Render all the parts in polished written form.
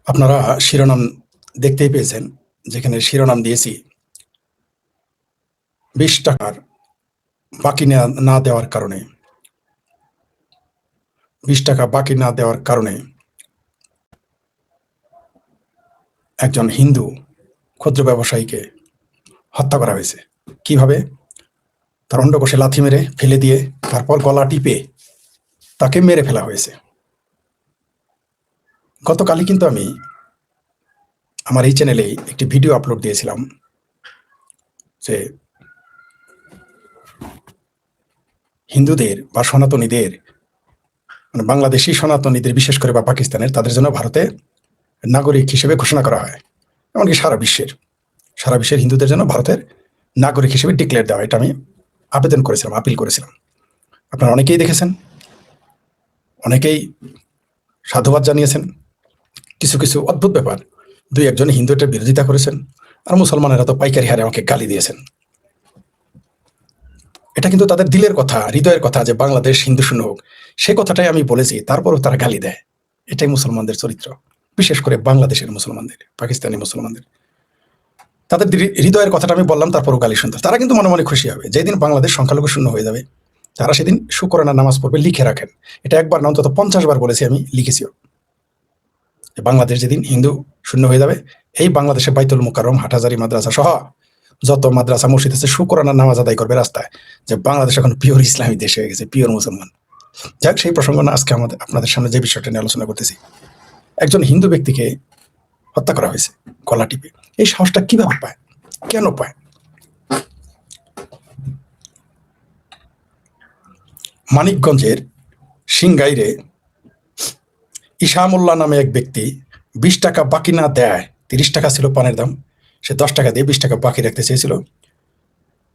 আপনারা শিরোনাম দেখতেই পেয়েছেন, যেখানে শিরোনাম দিয়েছি ২০ টাকার বাকি না দেওয়ার কারণে ২০ টাকা বাকি না দেওয়ার কারণে একজন হিন্দু ক্ষুদ্র ব্যবসায়ীকে হত্যা করা হয়েছে। কিভাবে? তার অন্ডকোষে লাথি মেরে ফেলে দিয়ে তারপর গলা টিপে তাকে মেরে ফেলা হয়েছে। গতকালই কিন্তু আমি আমার এই চ্যানেলে একটি ভিডিও আপলোড দিয়েছিলাম যে হিন্দুদের বা সনাতনীদের, মানে বাংলাদেশি সনাতনীদের বিশেষ করে বা পাকিস্তানের, তাদের জন্য ভারতে নাগরিক হিসেবে ঘোষণা করা হয়। এমনকি সারা বিশ্বের হিন্দুদের জন্য ভারতের নাগরিক হিসেবে ডিক্লেয়ার দেওয়া, এটা আমি আবেদন করেছিলাম, আপিল করেছিলাম। আপনারা অনেকেই দেখেছেন, অনেকেই সাধুবাদ জানিয়েছেন। কিছু কিছু অদ্ভুত ব্যাপার, দুই একজন হিন্দু এটার বিরোধিতা করেছেন, আর মুসলমানেরা তো পাইকারি হারে আমাকে গালি দিয়েছেন। এটা কিন্তু তাদের দিলের কথা, হৃদয়ের কথা, যে বাংলাদেশ হিন্দু শূন্য হোক, সে কথাটাই আমি বলেছি, তারপরও তারা গালি দেয়। এটাই মুসলমানদের চরিত্র, বিশেষ করে বাংলাদেশের মুসলমানদের, পাকিস্তানি মুসলমানদের। তাদের হৃদয়ের কথাটা আমি বললাম, তারপরও গালি শুনতে। তারা কিন্তু মনে মনে খুশি হবে, যেদিন বাংলাদেশ সংখ্যালঘু শূন্য হয়ে যাবে, তারা সেদিন শুকরানা নামাজ পড়বে। লিখে রাখেন, এটা একবার না অন্তত 50 বার বলেছি, আমি লিখেছিও। বাংলাদেশ যেদিন হিন্দু শূন্য হয়ে যাবে, এই বাংলাদেশে বাইতুল মুকাররম, হাটহাজারী মাদ্রাসা সহ যত মাদ্রাসা মসজিদ আছে, শুকরানা নামাজ আদায় করবে রাস্তায়, যে বাংলাদেশ এখন পিওর ইসলামী দেশ হয়ে গেছে, পিওর মুসলমান। যাক, সেই প্রসঙ্গ না, আজকে আপনাদের সামনে যে বিষয়টা নিয়ে আলোচনা করতেছি, একজন হিন্দু ব্যক্তিকে হত্যা করা হয়েছে গলা টিপে। এই সাহসটা কিভাবে পায়, কেন পায়? মানিকগঞ্জের সিংগাইরে ইসামুল্লাহ নামে এক ব্যক্তি 20 টাকা বাকি না দেয়, 30 টাকা ছিল পানের দাম, সে 10 টাকা দিয়ে 20 টাকা বাকি রাখতে চেয়েছিল।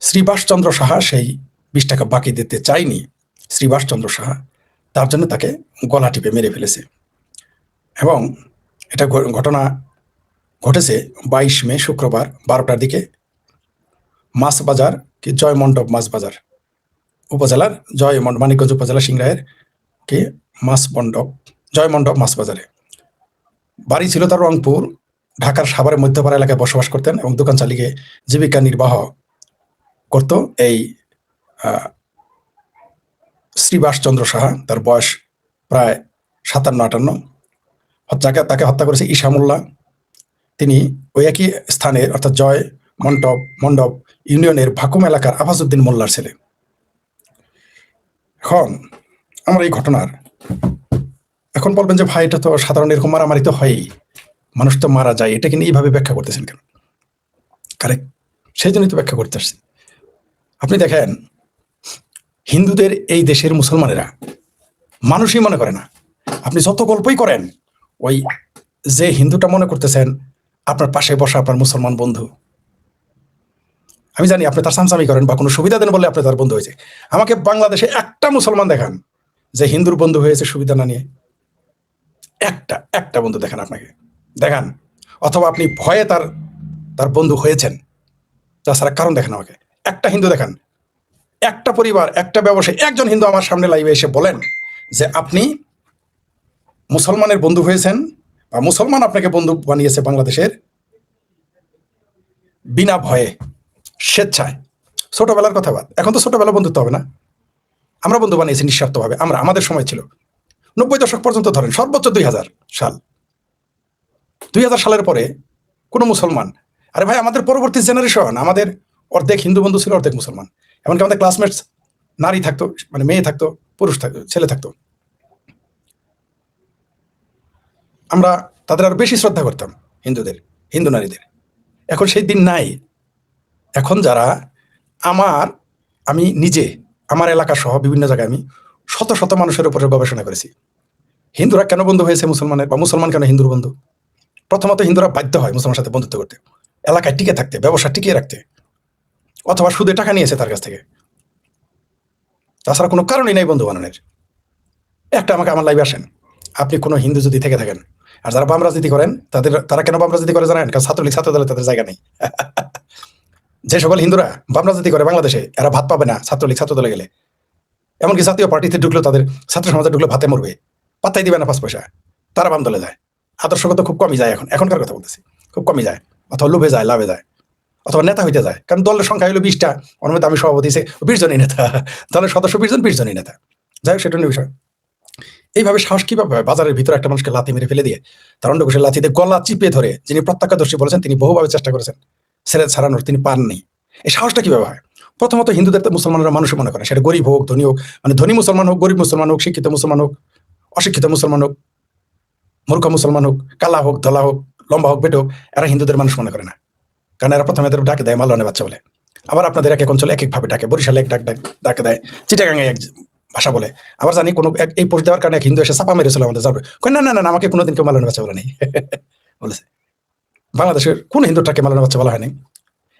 শ্রীবাসচন্দ্র সাহা সেই 20 টাকা বাকি দিতে চায়নি। শ্রীবাসচন্দ্র সাহা তার জন্য তাকে গলা টিপে মেরে ফেলেছে। এবং এটা ঘটনা ঘটেছে 22 মে শুক্রবার 12টার দিকে, মাছ বাজার কি জয়মণ্ডপ মাছ বাজার উপজেলার মানিকগঞ্জ উপজেলা সিংরায়ের কি জয়মণ্ডপ মাছ বাজারে। বাড়ি ছিল তার রংপুর। ঢাকার সাভারের মধ্যপাড়া এলাকায় বসবাস করতেন এবং দোকান চালিয়ে জীবিকা নির্বাহ করত এই শ্রীবাসচন্দ্র সাহা। তার বয়স প্রায় 57-58। তাকে হত্যা করেছে ইসামুল্লাহ। তিনি ওই একই স্থানের, অর্থাৎ জয় মণ্ডপ ইউনিয়নের ভাকুম এলাকার আফাজউদ্দিন মোল্লার ছেলে। এখন আমার এই ঘটনার, এখন বলবেন যে ভাই, এটা তো সাধারণ, এরকম মারামারি তো হয়ই, মানুষ তো মারা যায়, এটাকে নিয়ে এইভাবে ব্যাখ্যা করতেছেন কেন? কারেক্ট, সেই জন্যই তো ব্যাখ্যা করতে আসছি। আপনি দেখেন, হিন্দুদের এই দেশের মুসলমানেরা মানুষই মনে করে না। আপনি যত গল্পই করেন, ওই যে হিন্দুটা মনে করতেছেন আপনার পাশে বসা আপনার মুসলমান বন্ধু, আমি জানি আপনি তার সামসামি করেন বা কোনো সুবিধা দেন বলে আপনি তার বন্ধু হয়েছে। আমাকে বাংলাদেশে একটা মুসলমান দেখান যে হিন্দুর বন্ধু হয়েছে সুবিধা না নিয়ে। একটা বন্ধু দেখান, আপনাকে দেখান, অথবা আপনি ভয়ে তার বন্ধু হয়েছেন, তাছাড়া কারণ দেখেন আমাকে। একটা হিন্দু দেখান, একটা পরিবার, একটা ব্যবসায়ী, একজন হিন্দু আমার সামনে লাইভে এসে বলেন যে আপনি মুসলমানের বন্ধু হয়েছেন বা মুসলমান আপনাকে বন্ধু বানিয়েছে বাংলাদেশের, বিনা ভয়ে, স্বেচ্ছায়। ছোটবেলার কথা বাদ, এখন তো ছোটবেলা বন্ধুত্ব হবে না, আমরা বন্ধু বানিয়েছি নিঃস্বার্থভাবে। আমাদের সময় ছিল 90 দশক পর্যন্ত, ধরেন সর্বোচ্চ 2000 সাল। 2000 সালের পরে কোনো মুসলমান, আরে ভাই, আমাদের পরবর্তী জেনারেশন, আমাদের অর্ধেক হিন্দু বন্ধু ছিল, অর্ধেক মুসলমান। এমনকি আমাদের ক্লাসমেটস নারী থাকতো, মানে মেয়ে থাকতো, পুরুষ থাকতো, ছেলে থাকতো। আমরা তাদের আরো বেশি শ্রদ্ধা করতাম, হিন্দু নারীদের। এখন সেই দিন নাই। এখন যারা আমি নিজে আমার এলাকা সহ বিভিন্ন জায়গায় আমি শত শত মানুষের উপরে গবেষণা করেছি, হিন্দুরা কেন বন্ধু হয়েছে মুসলমানের, বা মুসলমান কেন হিন্দুর বন্ধু। প্রথমত, হিন্দুরা বাধ্য হয় মুসলমানের সাথে বন্ধুত্ব করতে, এলাকায় টিকে থাকতে, ব্যবসা টিকিয়ে রাখতে, অথবা সুদে টাকা নিয়েছে তার কাছ থেকে। তাছাড়া কোনো কারণই নাই বন্ধু বানানোর। আমার লাইভে আসেন, আপনি কোনো হিন্দু যদি থেকে থাকেন, আর যারা বাম রাজনীতি করেন, তারা কেন বাম রাজনীতি করে জানেন? কারণ ছাত্রলীগ ছাত্রদলে তাদের জায়গা নেই। যে সকল হিন্দুরা বাম রাজনীতি করে বাংলাদেশে, এরা ভাত পাবে না ছাত্রলীগ ছাত্রদলে গেলে। এমনকি জাতীয় পার্টিতে ঢুকলেও, তাদের ছাত্র সমাজে ঢুকলেও ভাতে মরবে, পাত্তাই দিবে না 5 পয়সা, তারা বাম দলে যায়। আদর্শগত খুব কমই যায় এখনকার কথা বলতেছি, খুব কমই যায়, অথবা লোভে যায়, লাভে যায়, অথবা নেতা হইতে যায়। কারণ দলের সংখ্যা হলো 20টা, ওর মধ্যে আমি সভাপতি, 20 জনই নেতা, দলের সদস্য 20 জনই নেতা। যাই হোক, সেটা নিয়ে বিষয়। এইভাবে সাহস কিভাবে হয় বাজারের ভিতরে একটা মানুষকে লাথি মেরে ফেলে দিয়ে, তার অন্ডকোষের লাথিতে গলা চিপে ধরে, যিনি প্রত্যক্ষদর্শী বলেছেন, তিনি বহুভাবে চেষ্টা করেছেন ছেড়ে ছাড়ানোর, তিনি পাননি। এই সাহসটা কিভাবে হয়? প্রথমত হিন্দুদের মুসলমানরা মানুষ মনে করে, সেটা গরিব হোক ধনী হোক, মানে ধনী মুসলমান হোক, গরিব মুসলমান হোক, শিক্ষিত মুসলমান হোক, অশিক্ষিত মুসলমান হোক, মূর্খ মুসলমান হোক, কালা হোক, ধলা হোক, লম্বা হোক, বেটো হোক, এরা হিন্দুদের মানুষ মনে করে না। কারণ এরা প্রথমে এদের ডাকে দেয় মালনে বাচ্চা বলে। আবার আপনাদের এক এক অঞ্চলে এক একভাবে ডাকে, বরিশালে এক ডাকে দেয়, চিটাগাঙে এক ভাষা বলে। আবার জানি কোনো এই পোস্ট দেওয়ার কারণে এক হিন্দু এসে চাপা মেরেছিল আমাদের, যাবে না না না, আমাকে কোনোদিন কেউ মালনে বাচ্চা বলে নেই বলেছে। বাংলাদেশের কোন হিন্দুটাকে মালনে বাচ্চা বলা হয়নি।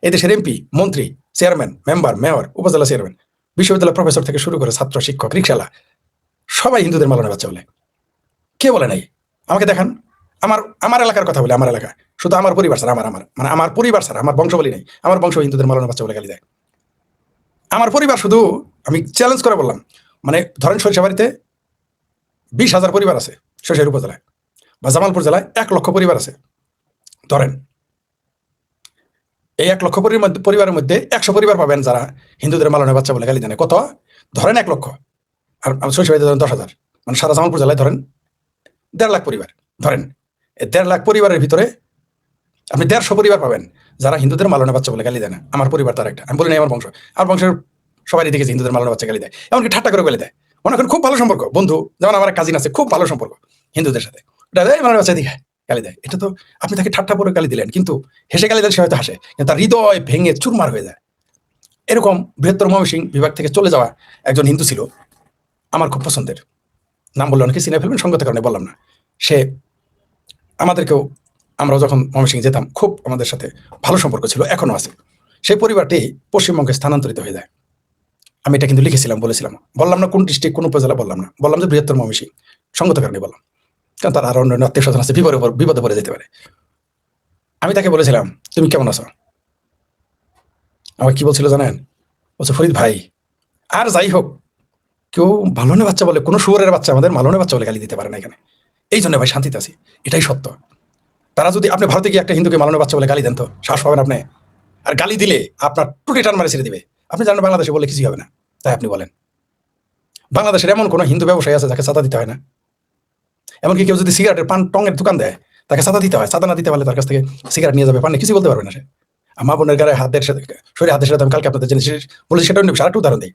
এই দেশের এমপি, মন্ত্রী, চেয়ারম্যান, মেম্বার, মেয়র, উপজেলা চেয়ারম্যান, বিশ্ববিদ্যালয় প্রফেসর থেকে শুরু করে ছাত্র, শিক্ষক, রিক্সালা, সবাই হিন্দুদের মালনে বাচ্চা বলে। কে বলে নাই? আমাকে দেখান। আমার এলাকার কথা বলে, আমার এলাকা, শুধু আমার পরিবার ছাড়া, মানে আমার পরিবার ছাড়া, আমার বংশ বলি নাই, আমার বংশ হিন্দুদের মালনে বাচ্চা বলে গালি দেয়। আমার পরিবার শুধু, আমি চ্যালেঞ্জ করে বললাম, মানে ধরেন সরিষাবাড়িতে 20,000 পরিবার আছে, সরিষাবাড়ি উপজেলায় বা জামালপুর জেলায় 1,00,000 পরিবার আছে ধরেন। এই 1,00,000 পরিবারের মধ্যে 100 পরিবার পাবেন যারা হিন্দুদের মালনে বাচ্চা বলে গালি দেয়। কত? ধরেন 1,00,000, আর সরিষাবাড়িতে ধরেন 10,000, মানে সারা জামালপুর জেলায় ধরেন 1.5 লাখ পরিবার। ধরেন এই 1.5 লাখ পরিবারের ভিতরে আপনি 150 পরিবার পাবেন যারা হিন্দুদের মালনে বাচ্চা বলে গালি দেয় না। আমার পরিবার তার একটা, আমি বলি না আমার বংশ, আমার বংশের সবাই দেখেছি হিন্দুদের মালনে বাচ্চা গালি দেয়, এমনকি ঠাট্টা করে গালি দেয়। মনে করেন খুব ভালো সম্পর্ক, বন্ধু, যেমন আমার কাজিন আছে, খুব ভালো সম্পর্ক হিন্দুদের সাথে, মালনে বাচ্চা দিকে গালি দেয়। এটা তো আপনি তাকে ঠাট্টা করে গালি দিলেন, কিন্তু হেসে গালি দেন, সে হয়তো হাসে, কিন্তু তার হৃদয় ভেঙে চুরমার হয়ে যায়। এরকম বৃহত্তর ময়মনসিংহ বিভাগ থেকে চলে যাওয়া একজন হিন্দু ছিল আমার খুব পছন্দের, নাম বললে অনেকে চিনে ফেলবেন, সঙ্গতের কারণে বললাম না। সে আমাদেরকেও, আমরাও যখন ময়মনসিংহে যেতাম, খুব আমাদের সাথে ভালো সম্পর্ক ছিল, এখনো আছে। সেই পরিবারটি পশ্চিমবঙ্গে স্থানান্তরিত হয়ে যায়। আমি এটা কিন্তু লিখেছিলাম, বলেছিলাম, বললাম না কোন ডিস্ট্রিক্ট, কোন উপজেলা বললাম না, বললাম যে বৃহত্তর ময়মনসিংহ, সঙ্গতের কারণে বললাম, কারণ তার আরো অন্য আত্মীয় স্বজন আছে, বিপদে পড়ে যেতে পারে। আমি তাকে বলেছিলাম, তুমি কেমন আছো? আমার কি বলছিল জানেন? বলছে, ফরিদ ভাই, আর যাই হোক, কেউ মালনে বাচ্চা বলে, কোনো শুয়োরের বাচ্চা আমাদের মালনে বাচ্চা বলে গালি দিতে পারে না এখানে, এই জন্য ভাই শান্তিতে আছি। এটাই সত্য। তারা যদি আপনি ভারতে গিয়ে একটা হিন্দুকে মালনে বাচ্চা বলে গালি দেন, তো সাহস পাবেন আপনি? আর গালি দিলে আপনার টুটি টান মারে ছেড়ে দিবে। আপনি জানেন বাংলাদেশে বলে কিছুই হবে না, তাই আপনি বলেন। বাংলাদেশের এমন কোনো হিন্দু ব্যবসায়ী আছে যাকে চাঁদা দিতে হয় না? এমনকি কেউ যদি সিগারেটের পান টঙের দোকান দেয়, তাকে চাঁদা দিতে হয়। চাঁদা না দিতে পারলে তার কাছ থেকে সিগারেট নিয়ে যাবে, পান কিছু বলতে পারবে না সে। মা বোনের গায়ে হাতের সাথে, শরীরে হাতের সাথে আমি কালকে আপনাদের জিনিস বলেছি, সেটা অন্য আরেকটা উদাহরণ দিই।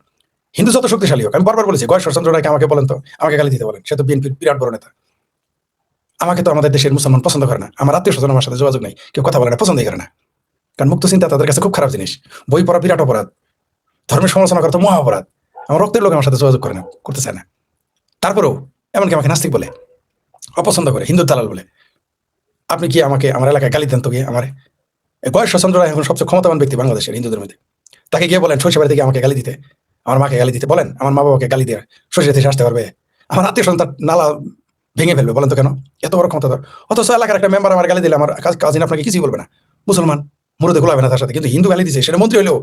হিন্দু যত শক্তিশালী হোক, আমি বারবার বলেছি, গয়েশ্বরচন্দ্র রায়কে আমাকে বলেন তো, আমাকে গালি দিতে বলেন, সে তো বিএনপির বিরাট বড় নেতা। আমাকে তো আমাদের দেশের মুসলমান পছন্দ করে না, আমার আত্মীয় স্বজন আমার সাথে যোগাযোগ নেই, কেউ কথা বলে না, পছন্দই করে না। কারণ মুক্ত চিন্তা তাদের কাছে খুব খারাপ জিনিস, বই পড়া বিরাট অপরাধ, ধর্মের সমালোচনা করা তো মহা অপরাধ। আমার রক্তের লোক আমার সাথে যোগাযোগ করে না, করতে চায় না। তারপরেও এমনকি আমাকে নাস্তিক বলে, অপছন্দ করে, হিন্দুর দালাল বলে। আপনি কি আমাকে আমার এলাকায় গালি দেন তো গিয়ে? আমার গয়েশ্বরচন্দ্র রায় এখন সবচেয়ে ক্ষমতাবান ব্যক্তি বাংলাদেশের হিন্দুদের মধ্যে, তাকে গিয়ে বলেন সরিষাবাড়ি থেকে আমাকে গালি দিতে, আমার মাকে গালি দিতে বলেন, আমার মা বাবাকে গালি দিয়ে সরিষা থেকে আসতে পারবে? আমার আত্মীয় স্বজন তার নালা ভেঙে ফেলবে, বলেন তো কেন? এত বড় ক্ষমতাধর। অথচ এলাকার একটা মেম্বার আমার গালি দিলে আমার কাজিন আপনাকে কিছুই বলবে না, মুসলমান, মুরুদে গোলাবে না তার সাথে, কিন্তু হিন্দু গালি দিছে, সেটা মন্ত্রী হলেও।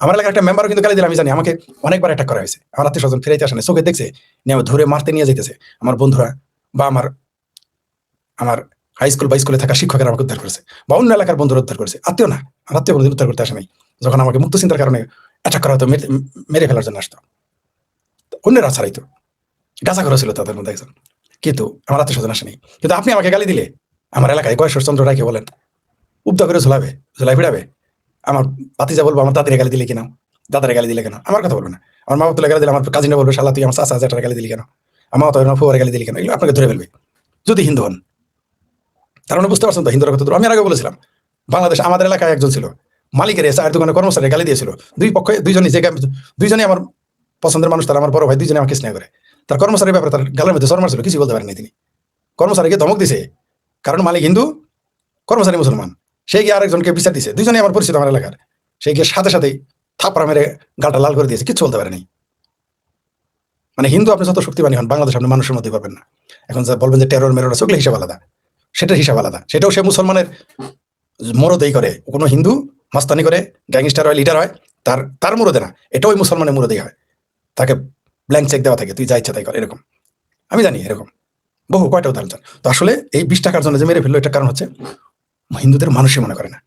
আমার এলাকার একটা মেম্বারও কিন্তু গালি দিলে আমি জানি, আমাকে অনেকবার অ্যাটাক করা হয়েছে, আমার আত্মীয় স্বজন ফিরাইতে আসে না, চোখে দেখছে, নিয়ে ধরে মারতে নিয়ে যেতেছে আমার বন্ধুরা, বা আমার আমার হাই স্কুল বা স্কুলে থাকা শিক্ষকেরা আমাকে উদ্ধার করেছে, বা অন্য এলাকার বন্ধুরা উদ্ধার করেছে। আত্মীয় না, আমার আত্মীয় কোনোদিন উদ্ধার করতে আসে নাই। যখন আমাকে মুক্ত চিন্তার কারণে অ্যাটাক করা হতো, মেরে ফেলার জন্য আসতো, অন্যেরা ছাড়াইতো, গাছা করা ছিল তাদের মধ্যে একজন, কিন্তু আমার আত্মীয় স্বজন আসেনি। কিন্তু আপনি আমাকে গালি দিলে আমার এলাকায় গয়েশ্বরচন্দ্র রায়কে বলেন উদ্ধার করে ঝুলাবে, ঝুলাই ফিরাবে। আমার ভাতিজা বলবো আমার দাদিরে গালি দিলে কেন, দাদারে গালি দিলে কেন, আমার কথা বলবে না। আমার মা তুলে গালি দিলে আমার কাজিনে বলবে, শালা তুই আমার চাচা যেটা গালি দিলি কেন, আমার তো ফুয়ারে গালি দিলি কেন, এগুলো আপনাকে ধরে ফেলবে যদি হিন্দু হন। তার মানে বুঝতে পারছেন তো হিন্দুরা কত দূর। আমি আগে বলেছিলাম, বাংলাদেশ আমাদের এলাকায় একজন ছিল, মালিকের চায়ের দোকানে কর্মচারী গালি দিয়েছিল, দুই পক্ষে দুইজনই, যে দুইজনই আমার পছন্দের মানুষ, তারা আমার বড় ভাই, দুইজনে আমাকে স্নেহ করে। তার কর্মচারীর ব্যাপারে তার গালের মধ্যে চড় মারছিল, কিছু বলতে পারেননি তিনি। কর্মচারীকে ধমক দিছে, কারণ মালিক হিন্দু, কর্মচারী মুসলমান। সে গিয়ে আরেকজনকে বিচার দিছে, দুইজনই আমার পরিচিত আমার এলাকার। সে গিয়ে সাথে সাথেই থাপড়া মেরে গালটা লাল করে দিয়েছে, কিছু বলতে পারেনি। মানে হিন্দু আপনি যত শক্তিবানী হন, বাংলাদেশ আপনি মানুষের মধ্যে পারবেন না। এখন বলবেন যে টেরর মেরর আছে, ওগুলো হিসাব আলাদা, সেটার হিসাব আলাদা। সেটাও সে মুসলমানের মরদেই করে, কোনো হিন্দু মাস্তানি করে গ্যাংস্টার হয়, লিডার হয়, তার মুরদে না, এটা ওই মুসলমানের মুরদেই হয়। তাকে ব্ল্যাঙ্ক চেক দেওয়া থাকে, তুই যা ইচ্ছা তাই কর, এরকম। আমি জানি এরকম, বহু কয়টা উদাহরণ চান? তো আসলে এই 20 টাকার জন্য যে মেরে ফেললো, এটার কারণ হচ্ছে হিন্দুদের মানুষই মনে করে না।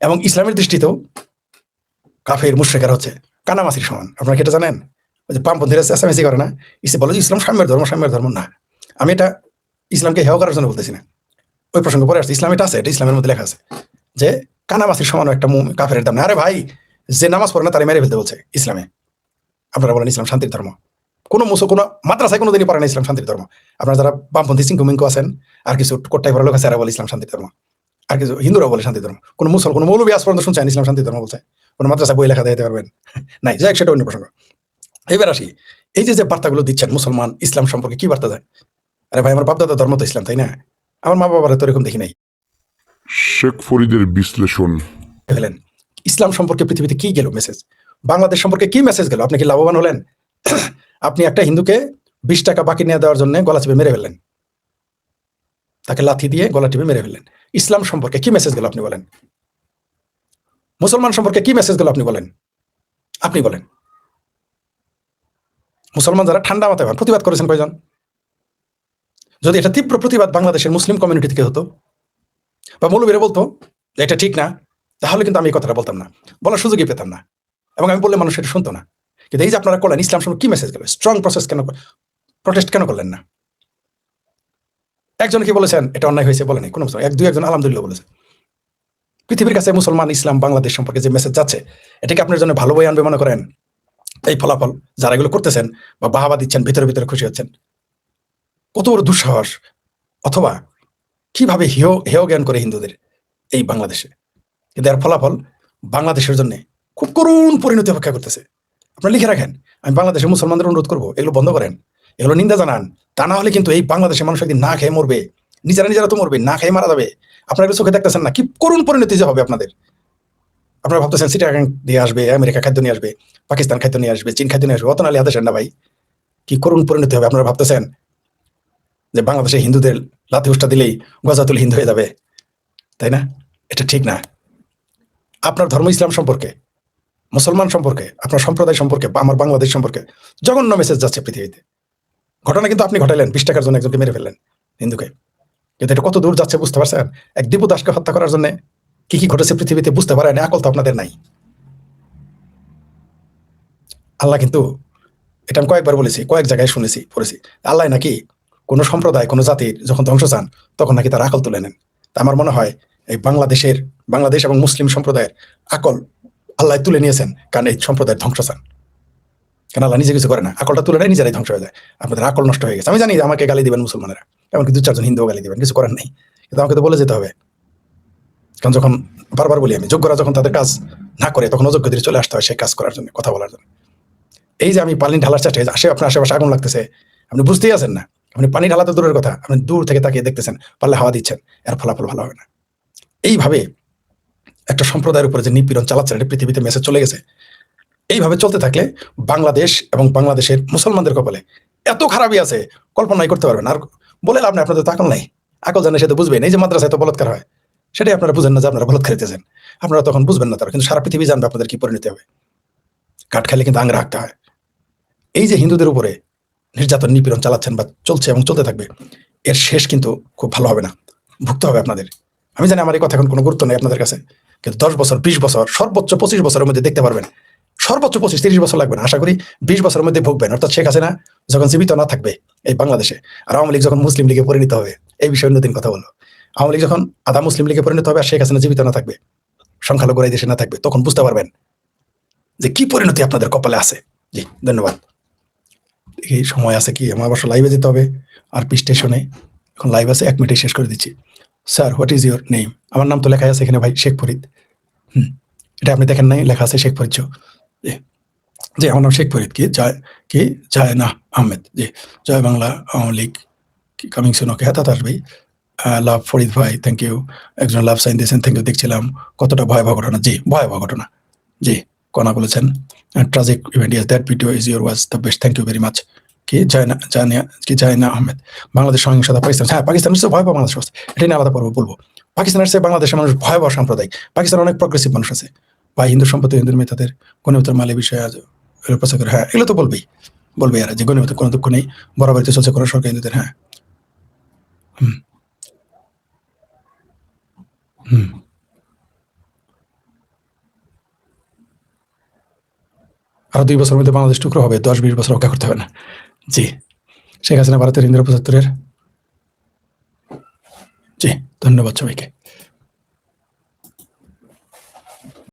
এবং ইসলামের দৃষ্টিতেও কাফের মুশরিকরা হচ্ছে কানামাছির সমান। আপনারা কি এটা জানেন? ওই যে বামপন্থীরা চেঁচামেচি করে না, বলে যে ইসলাম সাম্যের ধর্ম, সাম্যের ধর্ম না। আমি এটা ইসলামকে হেয় করার জন্য বলতেছি না, ওই প্রসঙ্গ পরে আসছে। ইসলাম এটা আছে, এটা ইসলামের মধ্যে লেখা আছে যে কানামাছির সমান একটা কাফের দাম না। আরে ভাই, যে নামাজ পড়ে না তারে মেরে ফেলতে বলছে ইসলামে। আপনারা বলেন ইসলাম শান্তির ধর্ম, কোনো মাদ্রাসায় কোনোদিনই পড়ে না ইসলাম শান্তির ধর্ম। আপনারা যারা বামপন্থী সিংকুমিঙ্কু আছেন, আর কিছু কোট্টাই পড়া লোক আছে, এরা বলে ইসলাম শান্তির ধর্ম। আর কিছু হিন্দুরা বলে শান্তির ধর্ম। কোনো কোনো মৌলবী আজ পর্যন্ত শুনছেন ইসলাম শান্তির ধর্ম বলছে? কোনো মাদ্রাসা বই লেখা দিতে পারবেন? নাই। যাই, সেটা অন্য প্রসঙ্গ। এবার আসি, এই যে বার্তাগুলো দিচ্ছেন মুসলমান ইসলাম সম্পর্কে, কি বার্তা দেয়? আরে ভাই, আমার বাপদাদা ধর্ম তো ইসলাম, তাই না? আমার মা বাবার তো এরকম দেখি নাই। শেখ ফরিদের বিশ্লেষণ ফেলেন ইসলাম সম্পর্কে পৃথিবীতে কি গেল মেসেজ, বাংলাদেশ সম্পর্কে কি মেসেজ গেল? আপনি কি লাভবান হলেন? আপনি একটা হিন্দুকে 20 টাকা বাকি নিয়ে দেওয়ার জন্য গলা চিপে মেরে ফেললেন, তাকে লাথি দিয়ে গলা টিপে মেরে ফেললেন। ইসলাম সম্পর্কে কি মেসেজ গেল আপনি বলেন? মুসলমান সম্পর্কে কি মেসেজ গেল আপনি বলেন? আপনি বলেন। মুসলমান যারা ঠান্ডা মাথায় প্রতিবাদ করেছেন কয়জন? যদি এটা তীব্র প্রতিবাদ বাংলাদেশের মুসলিম কমিউনিটি থেকে হতো, বা মৌলবীরা বলতো যে এটা ঠিক না, তাহলে কিন্তু আমি এই কথাটা বলতাম না, বলার সুযোগই পেতাম না, এবং আমি বললে মানুষ এটা শুনতো না। কিন্তু এই যে আপনারা করলেন, ইসলাম সম্পর্কে কি মেসেজ গেল? স্ট্রং প্রটেস্ট কেন করলেন না? একজন কি বলেছেন এটা অন্যায় হয়েছে? বলেন কোনো মুসলমান, এক দুই একজন আলহামদুলিল্লাহ বলেছে। পৃথিবীর কাছে মুসলমান ইসলাম বাংলাদেশ সম্পর্কে যে মেসেজ যাচ্ছে, এটাকে আপনার জন্য ভালো বই আনবে মনে করেন? এই ফলাফল যারা এগুলো করতেছেন বা বাহাবা দিচ্ছেন, ভিতরে ভিতরে খুশি হচ্ছেন, কত বড় দুঃসাহস! অথবা কিভাবে হেয় জ্ঞান করে হিন্দুদের এই বাংলাদেশে, কিন্তু এর ফলাফল বাংলাদেশের জন্য খুব করুণ পরিণতি অপেক্ষা করতেছে। আপনারা লিখে রাখেন, আমি বাংলাদেশের মুসলমানদের অনুরোধ করবো, এগুলো বন্ধ করেন, এগুলো নিন্দা জানান। তা না হলে কিন্তু এই বাংলাদেশের মানুষ একদিন না খেয়ে মরবে, নিজেরা তো মরবে, না খেয়ে মারা যাবে। আপনারা এগুলো চোখে দেখতেছেন না কি করুণ পরিণতি যে হবে আপনাদের? আপনারা ভাবতেছেন চিটাগাং দিয়ে আসবে, আমেরিকা খাদ্য নিয়ে আসবে, পাকিস্তান খাদ্য নিয়ে আসবে, চীন খাদ্য নিয়ে আসবে, অত নালি আদেশেন না ভাই, কি করুণ পরিণতি হবে। আপনারা ভাবতেছেন যে বাংলাদেশে হিন্দুদের লাথি উষ্টা দিলেই গজাতুল হিন্দু হয়ে যাবে, তাই না? এটা ঠিক না। আপনার ধর্ম ইসলাম সম্পর্কে, মুসলমান সম্পর্কে, আপনার সম্প্রদায় সম্পর্কে, আমার বাংলাদেশ সম্পর্কে জঘন্য মেসেজ যাচ্ছে পৃথিবীতে। ঘটনা কিন্তু আপনি ঘটালেন, 20 টাকার জন্য একজনকে মেরে ফেললেন হিন্দুকে। কিন্তু এটা কত দূর যাচ্ছে বুঝতে পারছেন? এক দীপু দাসকে হত্যা করার জন্য কি কি ঘটেছে পৃথিবীতে বুঝতে পারেন? আকল তো আপনাদের নাই। আল্লাহ কিন্তু, এটা আমি কয়েকবার বলেছি, কয়েক জায়গায় শুনেছি পড়েছি, আল্লাহ নাকি কোনো সম্প্রদায়, কোনো জাতির যখন ধ্বংস চান, তখন নাকি তার আকল তুলে নেন। তা আমার মনে হয় এই বাংলাদেশ এবং মুসলিম সম্প্রদায়ের আকল আল্লাহ তুলে নিয়েছেন, কারণ এই সম্প্রদায়ের ধ্বংস চান। কেন আল্লাহ নিজে কিছু করে না, আকলটা তুলে নেয়, নিজেরাই ধ্বংস হয়ে যায়। আপনাদের আকল নষ্ট হয়ে গেছে। আমি জানি আমাকে গালি দিবেন মুসলমানেরা, এমনকি 2-4 জন হিন্দুও গালি দিবেন, কিছু করার নেই, কিন্তু আমাকে তো বলে যেতে হবে। কারণ যখন বারবার বলি আমি, যোগ্যরা যখন তাদের কাজ না করে, তখন অযোগ্যদের চলে আসতে হয় সেই কাজ করার জন্য, কথা বলার জন্য। এই যে আমি পানি ঢালার চেষ্টা, আপনার আশেপাশে আগুন লাগতেছে, আপনি বুঝতেই আছেন না, আপনি পানি ঢালাতে দূরের কথা, আপনি দূর থেকে তাকিয়ে দেখতেছেন, পারলে হাওয়া দিচ্ছেন, এর ফলাফল ভালো হবে না। এইভাবে একটা সম্প্রদায়ের উপরে যে নিপীড়ন চালাচ্ছেন, এটা পৃথিবীতে মেসেজ চলে গেছে। এইভাবে চলতে থাকলে বাংলাদেশ এবং বাংলাদেশের মুসলমানদের কপালে এত খারাপই আছে, কল্পনাই করতে পারবেন। আর বলে লাভ নেই, আপনাদের তো আকল নাই। আকল জানে সে তো বুঝবেন। এই যে মাদ্রাসায় তো বলৎকার হয়, সেটাই আপনারা বুঝেন না যে আপনারা বলৎকার খেতেছেন, আপনারা তখন বুঝবেন না তারা, কিন্তু সারা পৃথিবী জানবে আপনাদের কি পরিণতি হবে। কাঠ খাইলে কিন্তু আঙ রাখতে হয়। এই যে হিন্দুদের উপরে নির্যাতন নিপীড়ন চালাচ্ছেন বা চলছে এবং চলতে থাকবে, এর শেষ কিন্তু খুব ভালো হবে না, ভুগতে হবে আপনাদের। আমি জানি আমার এই কথা এখন কোনো গুরুত্ব নেই আপনাদের কাছে, কিন্তু 10 বছর, 20 বছর, সর্বোচ্চ 25 বছরের মধ্যে দেখতে পারবেন। সর্বোচ্চ 25-30 বছর লাগবে না, আশা করি 20 বছরের মধ্যে ভুগবেন। অর্থাৎ শেখ হাসিনা যখন জীবিত না থাকবে এই বাংলাদেশে, আর আওয়ামী লীগ যখন মুসলিম লীগে পরিণত হবে, এই বিষয়ে অন্যদিন কথা বলবো। আওয়ামী লীগ যখন আধা মুসলিম লীগে পরিণত হবে, আর শেখ হাসিনা জীবিত না থাকবে, সংখ্যালঘুরা এই দেশে না থাকবে, তখন বুঝতে পারবেন যে কি পরিণতি আপনাদের কপালে আছে। জি, ধন্যবাদ। এই সময় আছে কি? আমার অবশ্য লাইভে যেতে হবে, আর স্টেশনে এখন লাইভ আছে, 1 মিনিটে শেষ করে দিচ্ছি। Sir, what is your name? আমার নাম তো লেখা আছে এখানে ভাই, শেখ ফরিদ। এটা আপনি দেখেন নাই, লেখা আছে শেখ ফরিদ। জি, আমার নাম শেখ ফরিদ। কি জয় না আহমেদ। জি, জয় বাংলা, আওয়ামী লীগ কামিং সুন। ওকে, হ্যাঁ, তাতাস ভাই, লাভ ফরিদ ভাই, থ্যাংক ইউ। একজন লাভ সাইন দিয়েছেন, থ্যাংক ইউ। দেখছিলাম কতটা ভয়াবহ ঘটনা। জি, ভয়াবহ ঘটনা। জি, কণা বলেছেন tragic event, yes, that video is your was the best, thank you very much. কি জয় না আহমেদ, বাংলাদেশ সহিংসতা, পাকিস্তান। হ্যাঁ, পাকিস্তানের চেয়ে ভয়াবহ বাংলাদেশ অবস্থা, এটা নিয়ে আলাদা পর্ব বলবো। পাকিস্তানের চেয়ে বাংলাদেশের মানুষ ভয়াবহ সাম্প্রদায়িক। পাকিস্তানে অনেক প্রগ্রেসিভ মানুষ আছে, বা হিন্দু সম্পত্তি, হিন্দুর মেয়ে, তাদের কোনো উত্তর মালে বিষয়ে আজ প্রচার করে। হ্যাঁ, এগুলো তো বলবেই, বলবে এরা যে গণিমতের কোনো দুঃখ নেই, বরাবরই চলছে কোনো সরকার হিন্দুদের। হ্যাঁ, হুম হুম আরো 2 বছরের মধ্যে বাংলাদেশ টুকরো হবে, 10-20 বছর অপেক্ষা করতে হবে না। জি, শেখ হাসিনা ভারতের ইন্দিরা 75-এর। জি, ধন্যবাদ সবাইকে।